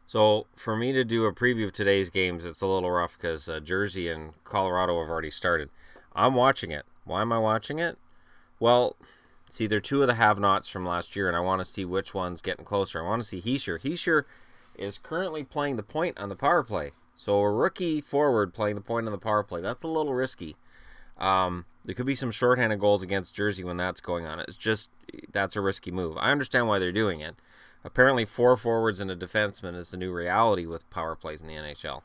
So for me to do a preview of today's games, it's a little rough because Jersey and Colorado have already started. I'm watching it. Why am I watching it? Well, see, they're two of the have-nots from last year, and I want to see which one's getting closer. I want to see Heischer. Heischer is currently playing the point on the power play. So a rookie forward playing the point on the power play, that's a little risky. There could be some shorthanded goals against Jersey when that's going on. It's just, that's a risky move. I understand why they're doing it. Apparently, 4 forwards and a defenseman is the new reality with power plays in the NHL.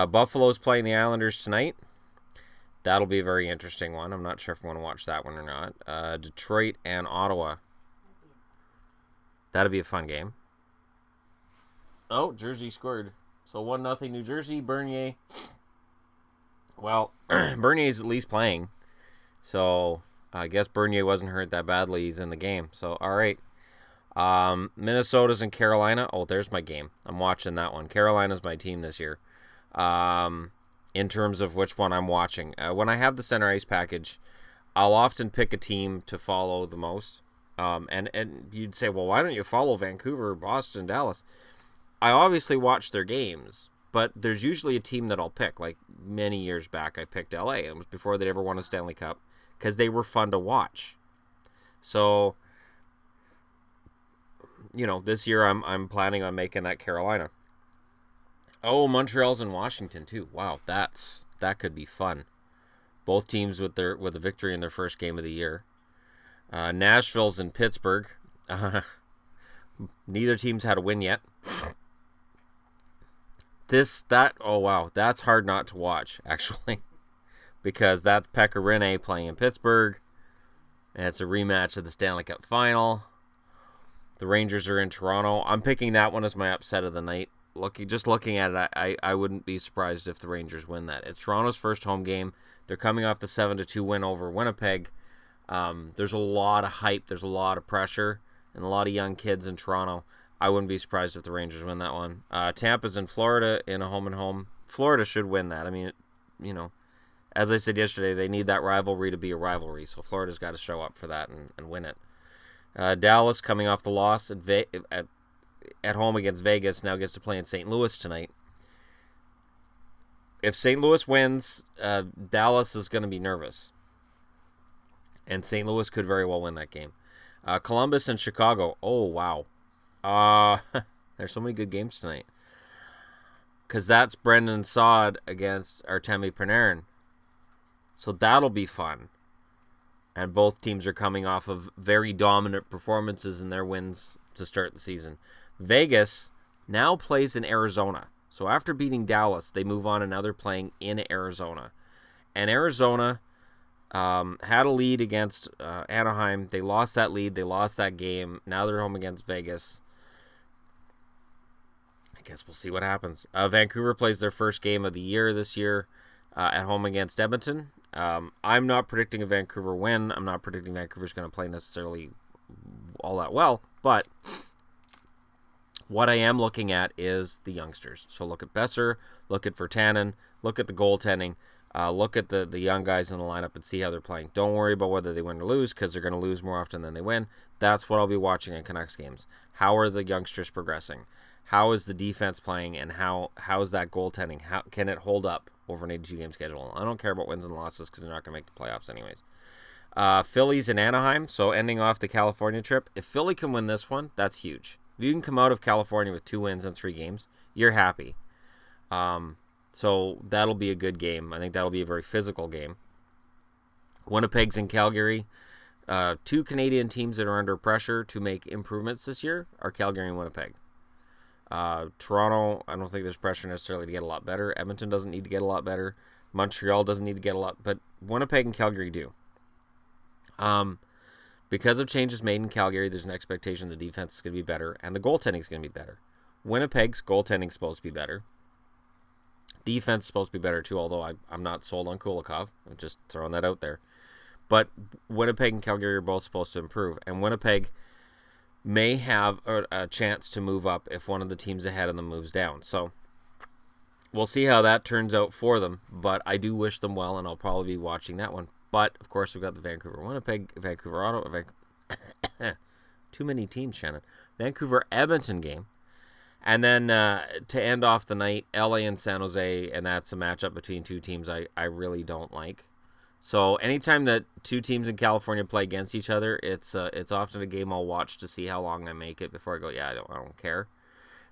Buffalo's playing the Islanders tonight. That'll be a very interesting one. I'm not sure if I want to watch that one or not. Detroit and Ottawa. That'll be a fun game. Oh, Jersey scored. So 1-0 New Jersey. Bernier. Well, Bernier's at least playing. So I guess Bernier wasn't hurt that badly. He's in the game. So, all right. Minnesota's in Carolina. Oh, there's my game. I'm watching that one. Carolina's my team this year. In terms of which one I'm watching. When I have the center ice package, I'll often pick a team to follow the most. And you'd say, well, why don't you follow Vancouver, Boston, Dallas? I obviously watch their games, but there's usually a team that I'll pick. Like many years back, I picked LA. It was before they ever won a Stanley Cup because they were fun to watch. So, this year I'm planning on making that Carolina. Oh, Montreal's in Washington too. Wow, that could be fun. Both teams with a victory in their first game of the year. Nashville's in Pittsburgh. Neither team's had a win yet. Oh wow, that's hard not to watch actually, because that's Pekka Rinne playing in Pittsburgh, and it's a rematch of the Stanley Cup Final. The Rangers are in Toronto. I'm picking that one as my upset of the night. Looking at it, I wouldn't be surprised if the Rangers win that. It's Toronto's first home game. They're coming off the 7-2 win over Winnipeg. There's a lot of hype. There's a lot of pressure, and a lot of young kids in Toronto. I wouldn't be surprised if the Rangers win that one. Tampa's in Florida in a home and home. Florida should win that. I mean, as I said yesterday, they need that rivalry to be a rivalry. So Florida's got to show up for that and win it. Dallas, coming off the loss at home against Vegas, now gets to play in St. Louis tonight. If St. Louis wins, Dallas is going to be nervous. And St. Louis could very well win that game. Columbus and Chicago. Oh, wow. There's so many good games tonight. Because that's Brendan Saad against Artemi Panarin. So that'll be fun. And both teams are coming off of very dominant performances in their wins to start the season. Vegas now plays in Arizona. So after beating Dallas, they move on and now they're playing in Arizona. And Arizona had a lead against Anaheim. They lost that lead. They lost that game. Now they're home against Vegas. I guess we'll see what happens. Vancouver plays their first game of the year this year at home against Edmonton. I'm not predicting a Vancouver win. I'm not predicting Vancouver's going to play necessarily all that well. But what I am looking at is the youngsters. So look at Besser, look at Virtanen, look at the goaltending, look at the young guys in the lineup and see how they're playing. Don't worry about whether they win or lose because they're going to lose more often than they win. That's what I'll be watching in Canucks games. How are the youngsters progressing? How is the defense playing, and how is that goaltending? How can it hold up over an 82-game schedule? I don't care about wins and losses because they're not going to make the playoffs anyways. Philly's in Anaheim, so ending off the California trip. If Philly can win this one, that's huge. If you can come out of California with 2 wins in 3 games, you're happy. So that'll be a good game. I think that'll be a very physical game. Winnipeg's in Calgary. 2 Canadian teams that are under pressure to make improvements this year are Calgary and Winnipeg. Toronto, I don't think there's pressure necessarily to get a lot better. Edmonton doesn't need to get a lot better. Montreal doesn't need to get a lot, but Winnipeg and Calgary do. Because of changes made in Calgary, there's an expectation the defense is going to be better, and the goaltending is going to be better. Winnipeg's goaltending is supposed to be better. Defense is supposed to be better too, although I'm not sold on Kulikov. I'm just throwing that out there. But Winnipeg and Calgary are both supposed to improve, and Winnipeg may have a chance to move up if one of the teams ahead of them moves down. So we'll see how that turns out for them, but I do wish them well, and I'll probably be watching that one. But, of course, we've got the Vancouver-Winnipeg, Vancouver-Ottawa, too many teams, Shannon. Vancouver-Edmonton game And then to end off the night, LA and San Jose, and that's a matchup between two teams I really don't like. So anytime that two teams in California play against each other, it's often a game I'll watch to see how long I make it before I go, yeah, I don't care.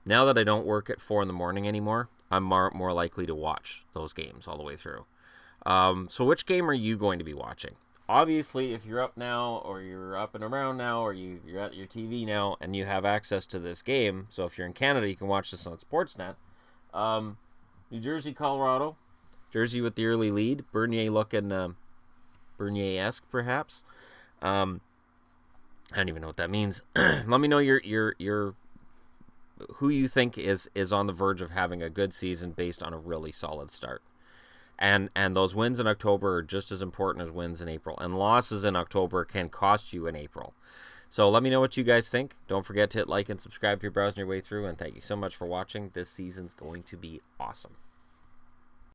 Now that I don't work at 4 in the morning anymore, I'm more likely to watch those games all the way through. So which game are you going to be watching? Obviously, if you're up now, or you're up and around now, or you're at your TV now, and you have access to this game, so if you're in Canada, you can watch this on Sportsnet. New Jersey, Colorado. Jersey with the early lead. Bernier looking Bernier-esque, perhaps. I don't even know what that means. Let me know your who you think is on the verge of having a good season based on a really solid start. And those wins in October are just as important as wins in April. And losses in October can cost you in April. So let me know what you guys think. Don't forget to hit like and subscribe if you're browsing your way through. And thank you so much for watching. This season's going to be awesome.